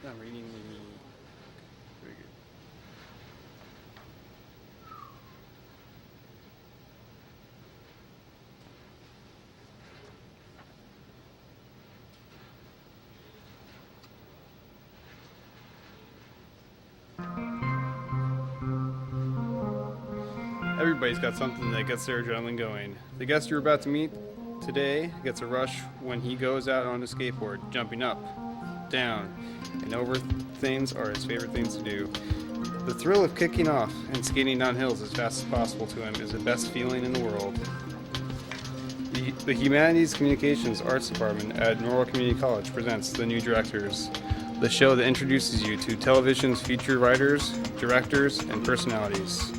Not reading the... Very good. Everybody's got something that gets their adrenaline going. The guest you're about to meet today gets a rush when he goes out on a skateboard, jumping up, down, and over things are his favorite things to do. The thrill of kicking off and skating down hills as fast as possible to him is the best feeling in the world. The Humanities Communications Arts Department at Norwell Community College presents The New Directors, the show that introduces you to television's featured writers, directors, and personalities.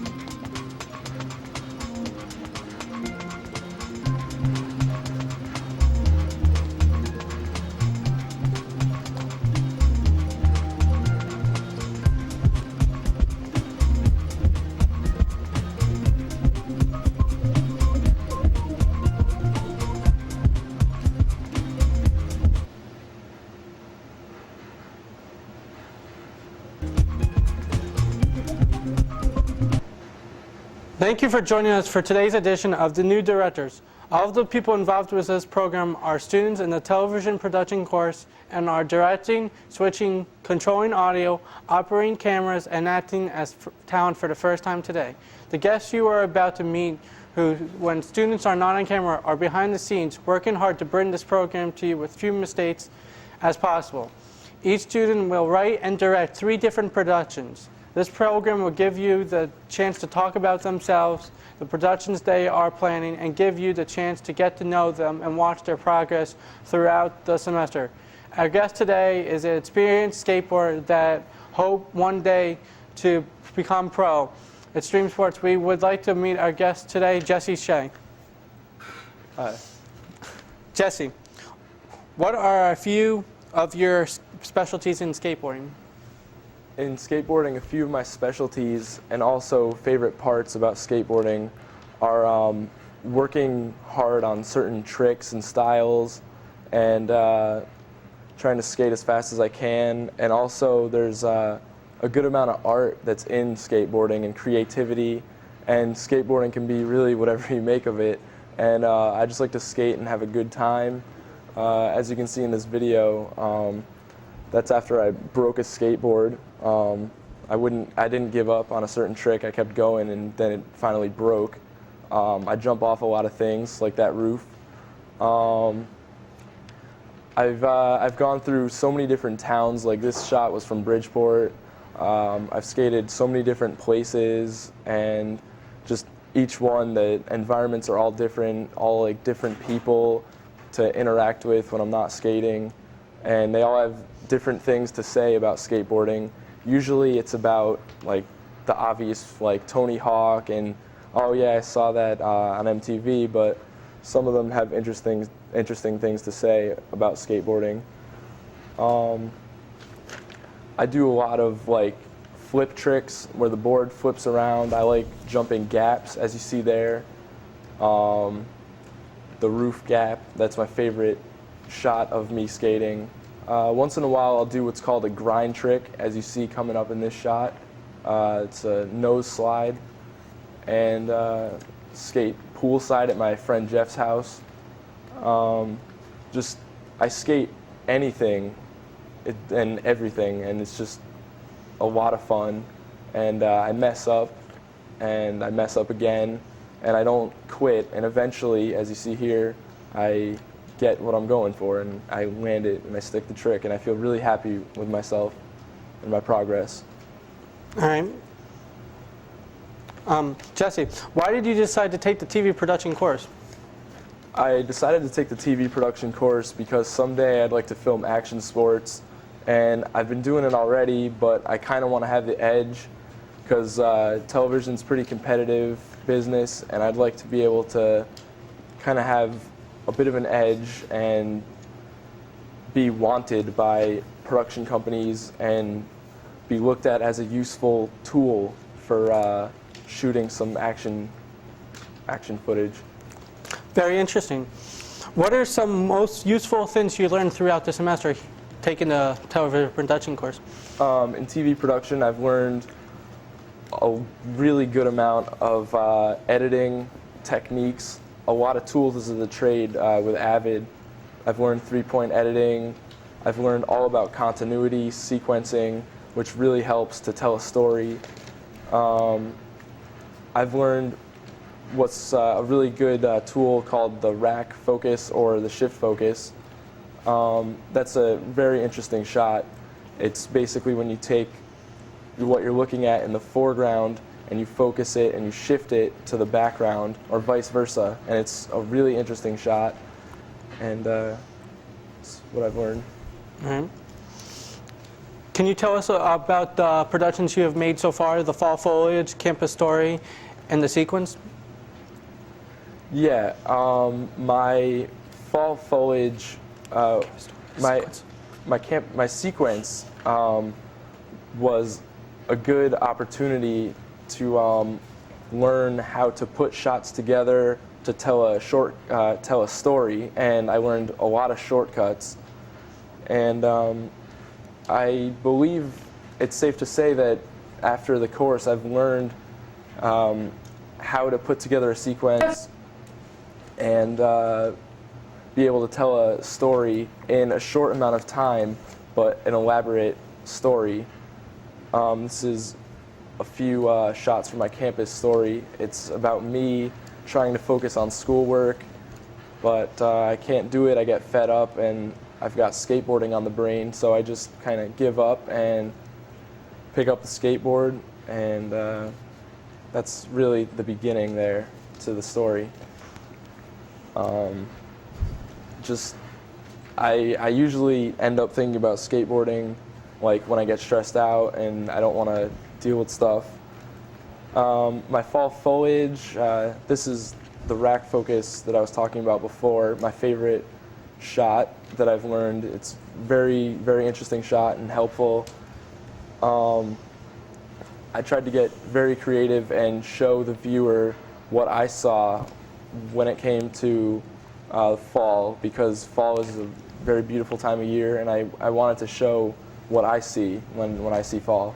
Thank you for joining us for today's edition of The New Directors. All of the people involved with this program are students in the television production course and are directing, switching, controlling audio, operating cameras, and acting as talent for the first time today. The guests you are about to meet, who, when students are not on camera, are behind the scenes working hard to bring this program to you with few mistakes as possible. Each student will write and direct 3 different productions. This program will give you the chance to talk about themselves, the productions they are planning, and give you the chance to get to know them and watch their progress throughout the semester. Our guest today is an experienced skateboarder that hope one day to become pro. At Stream Sports, we would like to meet our guest today, Shea. Hi. Jesse, what are a few of your specialties in skateboarding? In skateboarding, a few of my specialties and also favorite parts about skateboarding are working hard on certain tricks and styles and trying to skate as fast as I can. And also there's a good amount of art that's in skateboarding and creativity, and skateboarding can be really whatever you make of it. And I just like to skate and have a good time. As you can see in this video, that's after I broke a skateboard. I didn't give up on a certain trick. I kept going, and then it finally broke. I jump off a lot of things, like that roof. I've gone through so many different towns. Like this shot was from Bridgeport. I've skated so many different places, and just each one, the environments are all different, all like different people to interact with when I'm not skating, and they all have different things to say about skateboarding. Usually it's about like the obvious, like Tony Hawk and oh yeah, I saw that on MTV, but some of them have interesting things to say about skateboarding. I do a lot of like flip tricks where the board flips around. I like jumping gaps, as you see there. The roof gap, that's my favorite shot of me skating. Once in a while I'll do what's called a grind trick, as you see coming up in this shot. It's a nose slide, and skate poolside at my friend Jeff's house. I skate anything and everything, and it's just a lot of fun. And I mess up, and I mess up again, and I don't quit. And eventually, as you see here, I get what I'm going for, and I land it, and I stick the trick, and I feel really happy with myself and my progress. All right. Jesse, why did you decide to take the TV production course? I decided to take the TV production course because someday I'd like to film action sports, and I've been doing it already, but I kind of want to have the edge because television's pretty competitive business, and I'd like to be able to kind of have a bit of an edge and be wanted by production companies and be looked at as a useful tool for shooting some action footage. Very interesting. What are some most useful things you learned throughout the semester? taking the television production course? In TV production, I've learned a really good amount of editing techniques, a lot of tools of the trade with Avid. I've learned 3-point editing. I've learned all about continuity, sequencing, which really helps to tell a story. I've learned what's a really good tool called the rack focus or the shift focus. That's a very interesting shot. It's basically when you take what you're looking at in the foreground and you focus it and you shift it to the background, or vice versa. And it's a really interesting shot, and that's what I've learned. Mm-hmm. Can you tell us about the productions you have made so far, the fall foliage, campus story, and the sequence? Yeah, my fall foliage, my sequence was a good opportunity to learn how to put shots together to tell a story, and I learned a lot of shortcuts. And I believe it's safe to say that after the course, I've learned how to put together a sequence and be able to tell a story in a short amount of time, but an elaborate story. This is a few shots from my campus story. It's about me trying to focus on schoolwork, but I can't do it. I get fed up, and I've got skateboarding on the brain, so I just kind of give up and pick up the skateboard, and that's really the beginning there to the story. I usually end up thinking about skateboarding like when I get stressed out and I don't want to deal with stuff. My fall foliage, this is the rack focus that I was talking about before, my favorite shot that I've learned. It's very, very interesting shot and helpful. I tried to get very creative and show the viewer what I saw when it came to fall, because fall is a very beautiful time of year, and I wanted to show what I see when I see fall.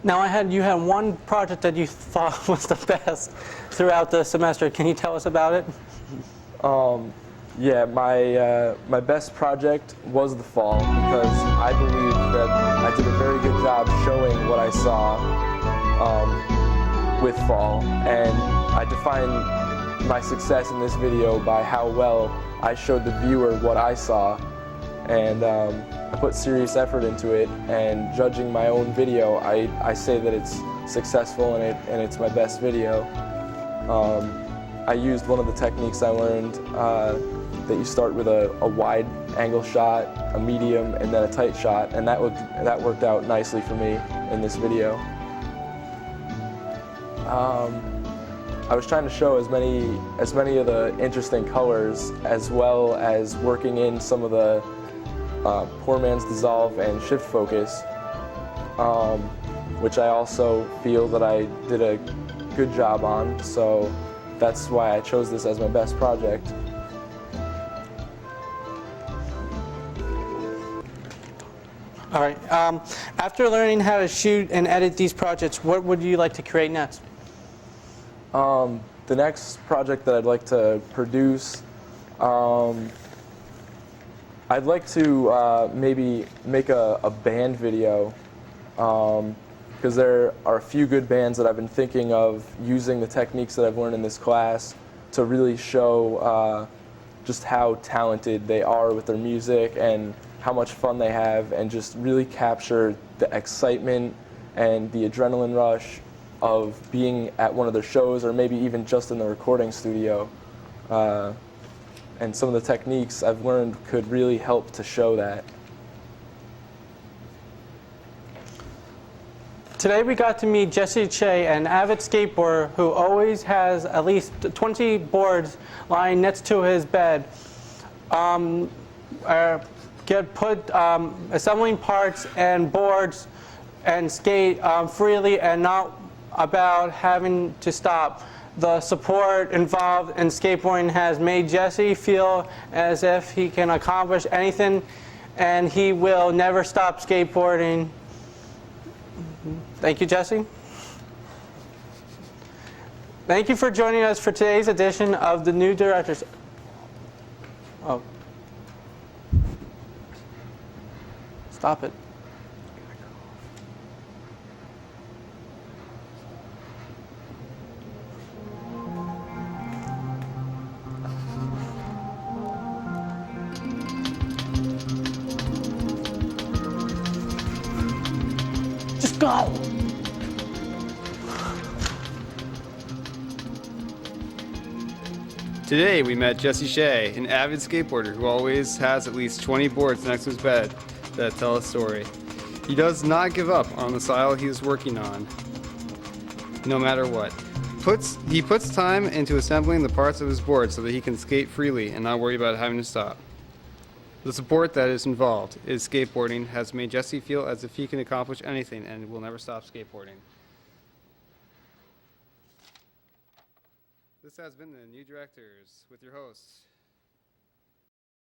Now, you had one project that you thought was the best throughout the semester. Can you tell us about it? Yeah, my best project was the fall, because I believe that I did a very good job showing what I saw with fall, and I define my success in this video by how well I showed the viewer what I saw, and I put serious effort into it, and judging my own video, I say that it's successful and it's my best video. I used one of the techniques I learned that you start with a wide angle shot, a medium, and then a tight shot, and that worked out nicely for me in this video. I was trying to show as many of the interesting colors, as well as working in some of the poor man's dissolve and shift focus, which I also feel that I did a good job on, so that's why I chose this as my best project. All right. After learning how to shoot and edit these projects, what would you like to create next? The next project that I'd like to produce, I'd like to maybe make a band video, because there are a few good bands that I've been thinking of using the techniques that I've learned in this class to really show just how talented they are with their music and how much fun they have, and just really capture the excitement and the adrenaline rush of being at one of their shows, or maybe even just in the recording studio. And some of the techniques I've learned could really help to show that. Today we got to meet Jesse Shea, an avid skateboarder who always has at least 20 boards lying next to his bed. Assembling parts and boards and skate freely, and not about having to stop. The support involved in skateboarding has made Jesse feel as if he can accomplish anything and he will never stop skateboarding. Thank you, Jesse. Thank you for joining us for today's edition of the New Directors. Oh. Stop it. Just go. Today we met Jesse Shea, an avid skateboarder who always has at least 20 boards next to his bed that tell a story. He does not give up on the style he is working on, no matter what. He puts time into assembling the parts of his board so that he can skate freely and not worry about having to stop. The support that is involved in skateboarding has made Jesse feel as if he can accomplish anything and will never stop skateboarding. This has been the New Directors with your hosts,